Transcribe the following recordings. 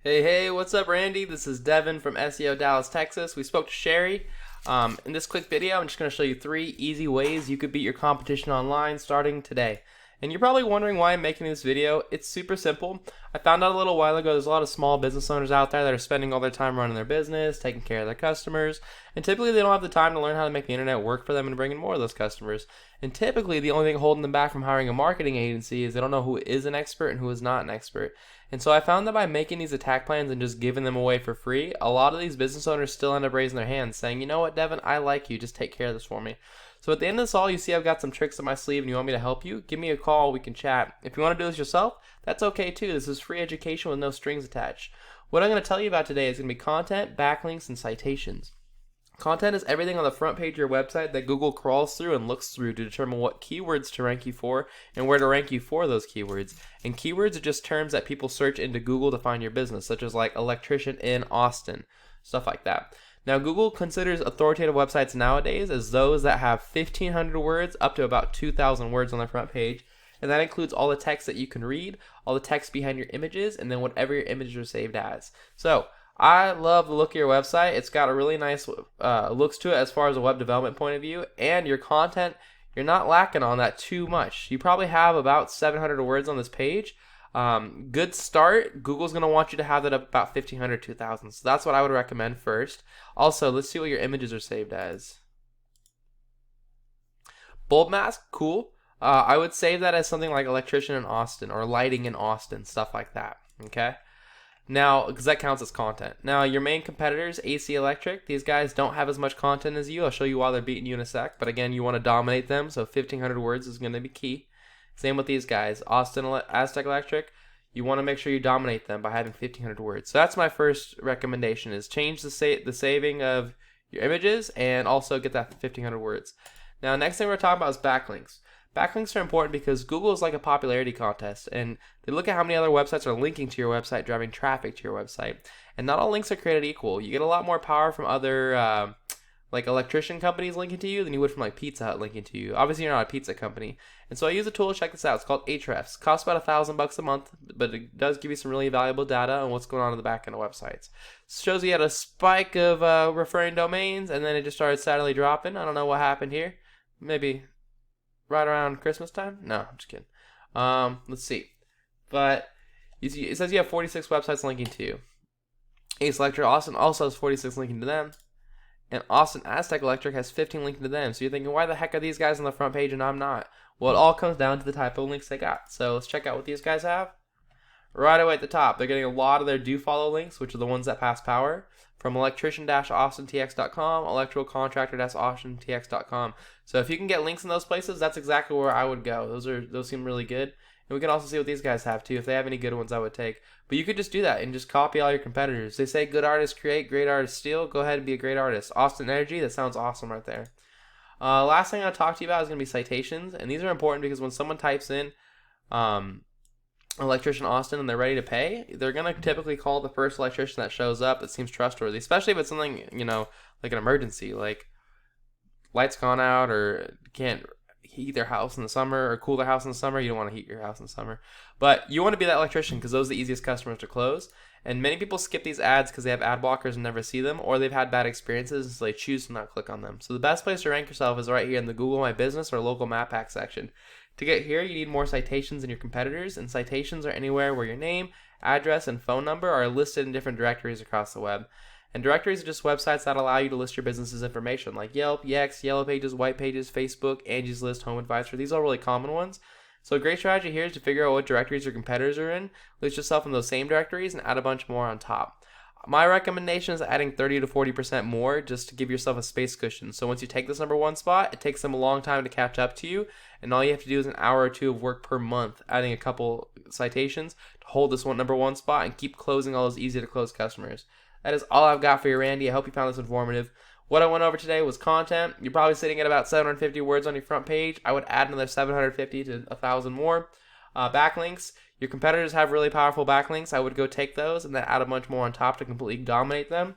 Hey, what's up, Randy? This is Devin from SEO Dallas, Texas. We spoke to Sherry. In this quick video, I'm just going to show you 3 easy ways you could beat your competition online starting today. And you're probably wondering why I'm making this video. It's super simple. I found out a little while ago there's a lot of small business owners out there that are spending all their time running their business, taking care of their customers, and typically they don't have the time to learn how to make the internet work for them and bring in more of those customers. And typically the only thing holding them back from hiring a marketing agency is they don't know who is an expert and who is not an expert. And so I found that by making these attack plans and just giving them away for free, a lot of these business owners still end up raising their hands saying, you know what, Devin, I like you, just take care of this for me. So at the end of this all, you see I've got some tricks up my sleeve and you want me to help you, give me a call, we can chat. If you want to do this yourself, that's okay too. This is free education with no strings attached. What I'm going to tell you about today is going to be content, backlinks, and citations. Content is everything on the front page of your website that Google crawls through and looks through to determine what keywords to rank you for and where to rank you for those keywords. And keywords are just terms that people search into Google to find your business, such as like electrician in Austin, stuff like that. Now, Google considers authoritative websites nowadays as those that have 1,500 words up to about 2,000 words on their front page. And that includes all the text that you can read, all the text behind your images, and then whatever your images are saved as. So, I love the look of your website. It's got a really nice looks to it as far as a web development point of view. And your content, you're not lacking on that too much. You probably have about 700 words on this page. Good start. Google's going to want you to have that up about 1,500, 2,000. So that's what I would recommend first. Also, let's see what your images are saved as. Bulb mask, cool. I would save that as something like electrician in Austin or lighting in Austin, stuff like that. Okay. Now, because that counts as content. Now, your main competitors, AC Electric, these guys don't have as much content as you. I'll show you why they're beating you in a sec. But again, you want to dominate them, so 1,500 words is going to be key. Same with these guys, Aztec Electric. You want to make sure you dominate them by having 1,500 words. So that's my first recommendation: is change the saving of your images and also get that 1,500 words. Now, next thing we're talking about is backlinks. Backlinks are important because Google is like a popularity contest, and they look at how many other websites are linking to your website, driving traffic to your website. And not all links are created equal. You get a lot more power from other like electrician companies linking to you than you would from like Pizza Hut linking to you. Obviously, you're not a pizza company. And so I use a tool to check this out. It's called Ahrefs. It costs about $1,000 a month, but it does give you some really valuable data on what's going on in the back end of websites. It shows you had a spike of referring domains, and then it just started steadily dropping. I don't know what happened here. Maybe right around Christmas time? No, I'm just kidding. Let's see. But it says you have 46 websites linking to you. Ace Electric Austin also has 46 linking to them. And Austin Aztec Electric has 15 linking to them. So you're thinking, why the heck are these guys on the front page and I'm not? Well, it all comes down to the type of links they got. So let's check out what these guys have. Right away at the top, they're getting a lot of their do follow links, which are the ones that pass power, from electrician-austintx.com, electricalcontractor-austintx.com. So if you can get links in those places, that's exactly where I would go. Those seem really good. And we can also see what these guys have too. If they have any good ones, I would take. But you could just do that and just copy all your competitors. They say good artists create, great artists steal. Go ahead and be a great artist. Austin Energy, that sounds awesome right there. Last thing I'll talk to you about is going to be citations. And these are important because when someone types in electrician Austin and they're ready to pay, they're going to typically call the first electrician that shows up that seems trustworthy, especially if it's something, like an emergency, like lights gone out or can't heat their house in the summer or cool their house in the summer. You don't want to heat your house in the summer, but you want to be that electrician because those are the easiest customers to close. And many people skip these ads because they have ad blockers and never see them, or they've had bad experiences, so they choose to not click on them. So the best place to rank yourself is right here in the Google My Business or local map pack section. To get here, you need more citations than your competitors, and citations are anywhere where your name, address, and phone number are listed in different directories across the web. And directories are just websites that allow you to list your business's information, like Yelp, Yext, Yellow Pages, White Pages, Facebook, Angie's List, Home Advisor. These are all really common ones. So a great strategy here is to figure out what directories your competitors are in, list yourself in those same directories, and add a bunch more on top. My recommendation is adding 30 to 40% more just to give yourself a space cushion. So once you take this number 1 spot, it takes them a long time to catch up to you, and all you have to do is an hour or 2 of work per month, adding a couple citations to hold this number 1 spot and keep closing all those easy to close customers. That is all I've got for you, Randy. I hope you found this informative. What I went over today was content. You're probably sitting at about 750 words on your front page. I would add another 750 to 1,000 more. Backlinks. Your competitors have really powerful backlinks. I would go take those and then add a bunch more on top to completely dominate them.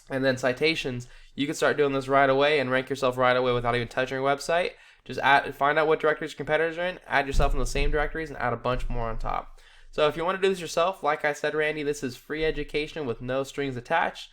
And then citations. You can start doing this right away and rank yourself right away without even touching your website. Just find out what directories your competitors are in, add yourself in the same directories, and add a bunch more on top. So if you want to do this yourself, like I said, Randy, this is free education with no strings attached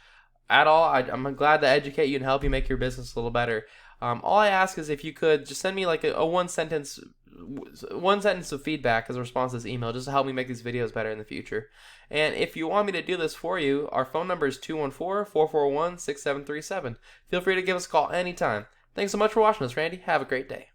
at all. I'm glad to educate you and help you make your business a little better. All I ask is if you could just send me like a one sentence of feedback as a response to this email, just to help me make these videos better in the future. And if you want me to do this for you, our phone number is 214-441-6737. Feel free to give us a call anytime. Thanks so much for watching us, Randy. Have a great day.